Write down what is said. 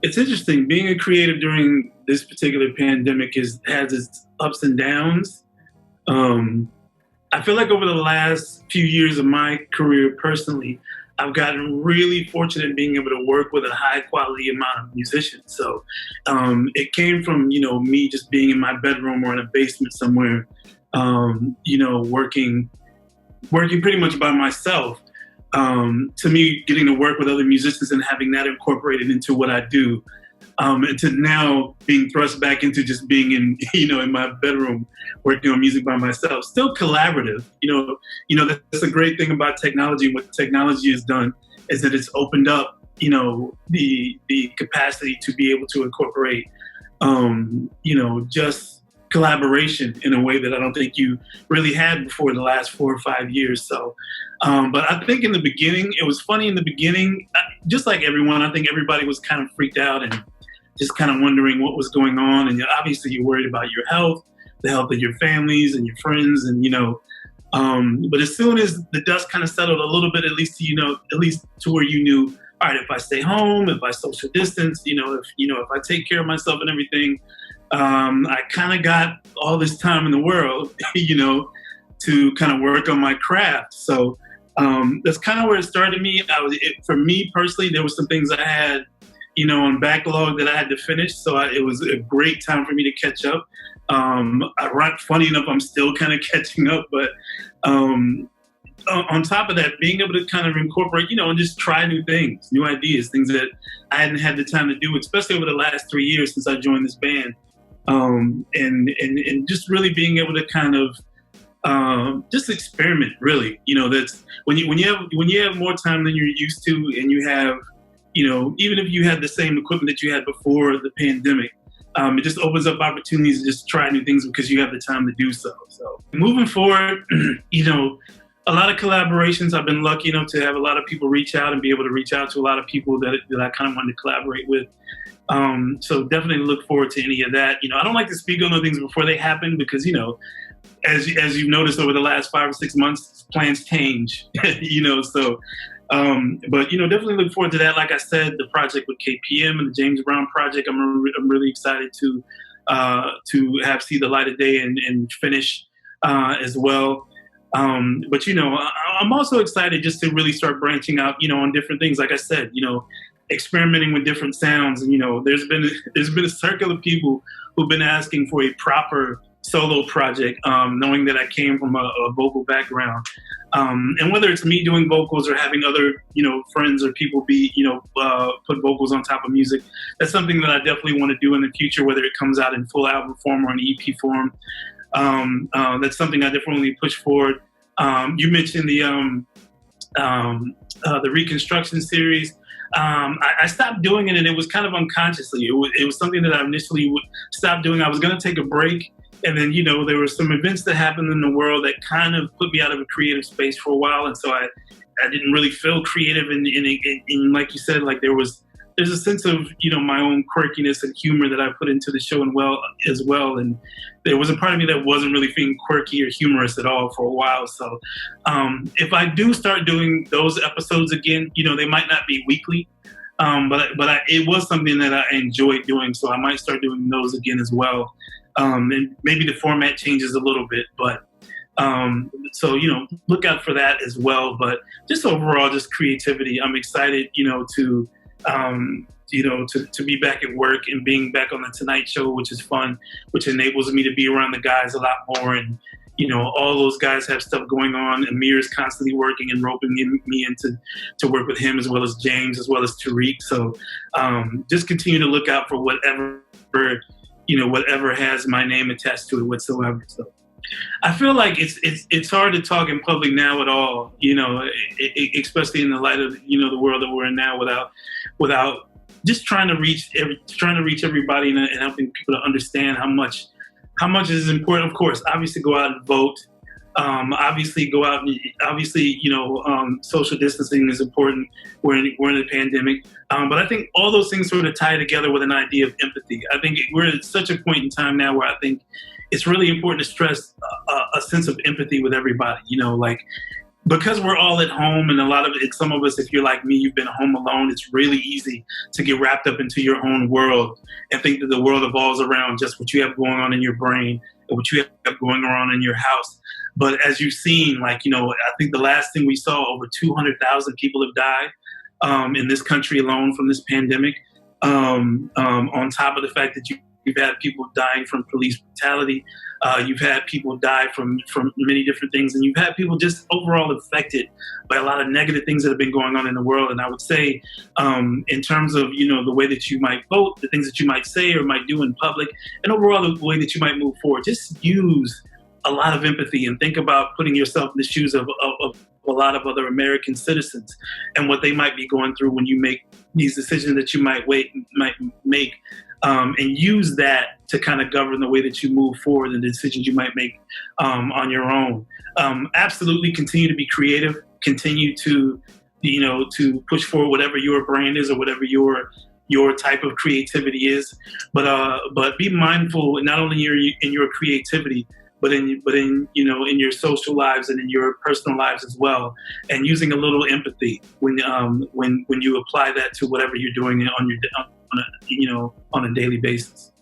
It's interesting being a creative during this particular pandemic has its ups and downs. I feel like over the last few years of my career personally, I've gotten really fortunate in being able to work with a high quality amount of musicians. So it came from, me just being in my bedroom or in a basement somewhere, working pretty much by myself. To me, getting to work with other musicians and having that incorporated into what I do, and to now being thrust back into just being in, in my bedroom working on music by myself. Still collaborative, that's a great thing about technology. What technology has done is that it's opened up, the capacity to be able to incorporate, just collaboration in a way that I don't think you really had before the last 4 or 5 years. So, but I think in the beginning, it was funny in the beginning, just like everyone, I think everybody was kind of freaked out and just kind of wondering what was going on. And obviously you're worried about your health, the health of your families and your friends. And, but as soon as the dust kind of settled a little bit, at least to where you knew, all right, if I stay home, if I social distance, if I take care of myself and everything, I kind of got all this time in the world, to kind of work on my craft. So that's kind of where it started me. For me personally, there were some things I had, on backlog that I had to finish. So it was a great time for me to catch up. Funny enough, I'm still kind of catching up, but on top of that, being able to kind of incorporate, and just try new things, new ideas, things that I hadn't had the time to do, especially over the last 3 years since I joined this band. And just really being able to kind of just experiment, really. That's when you have more time than you're used to, and you have, even if you had the same equipment that you had before the pandemic, it just opens up opportunities to just try new things because you have the time to do so. So moving forward, a lot of collaborations. I've been lucky enough to have a lot of people reach out and be able to reach out to a lot of people that I kind of wanted to collaborate with. So definitely look forward to any of that. I don't like to speak on those things before they happen because, as you've noticed over the last 5 or 6 months, plans change, so, but, definitely look forward to that. Like I said, the project with KPM and the James Brown project, I'm really excited to have see the light of day and finish, as well. But, I'm also excited just to really start branching out, on different things. Like I said, experimenting with different sounds. And, there's been a circle of people who've been asking for a proper solo project, knowing that I came from a vocal background. And whether it's me doing vocals or having other, friends or people put vocals on top of music, that's something that I definitely want to do in the future, whether it comes out in full album form or an EP form. That's something I definitely push forward. You mentioned the Reconstruction series. I stopped doing it, and it was kind of unconsciously. It was something that I initially would stop doing. I was going to take a break, and then, there were some events that happened in the world that kind of put me out of a creative space for a while, and so I didn't really feel creative. And like you said, like there's a sense of, my own quirkiness and humor that I put into the show as well. And there was a part of me that wasn't really feeling quirky or humorous at all for a while. So if I do start doing those episodes again, they might not be weekly, but it was something that I enjoyed doing. So I might start doing those again as well. And maybe the format changes a little bit, but so, look out for that as well. But just overall, just creativity. I'm excited, to be back at work and being back on the Tonight Show, which is fun, which enables me to be around the guys a lot more. And, all those guys have stuff going on. Amir is constantly working and roping me into to work with him, as well as James, as well as Tariq. So just continue to look out for whatever has my name attached to it whatsoever. So I feel like it's hard to talk in public now at all, especially in the light of, the world that we're in now, without just trying to reach everybody and helping people to understand how much is important. Of course, obviously go out and vote. Obviously go out and social distancing is important. We're in the pandemic. But I think all those things sort of tie together with an idea of empathy. I think we're at such a point in time now where I think it's really important to stress a sense of empathy with everybody. because we're all at home, and a lot of it, some of us, if you're like me, you've been home alone, it's really easy to get wrapped up into your own world and think that the world evolves around just what you have going on in your brain and what you have going on in your house. But as you've seen, like, you know, I think the last thing we saw, over 200,000 people have died in this country alone from this pandemic. On top of the fact that you've had people dying from police brutality, you've had people die from many different things, and you've had people just overall affected by a lot of negative things that have been going on in the world. And I would say, in terms of, you know, the way that you might vote, the things that you might say or might do in public, and overall the way that you might move forward, just use a lot of empathy and think about putting yourself in the shoes of a lot of other American citizens and what they might be going through when you make these decisions that you might make, and use that to kind of govern the way that you move forward and the decisions you might make on your own. Absolutely continue to be creative, continue to, you know, to push forward whatever your brand is or whatever your type of creativity is, but be mindful not only in your creativity, but in you know, in your social lives and in your personal lives as well, and using a little empathy when you apply that to whatever you're doing on a daily basis.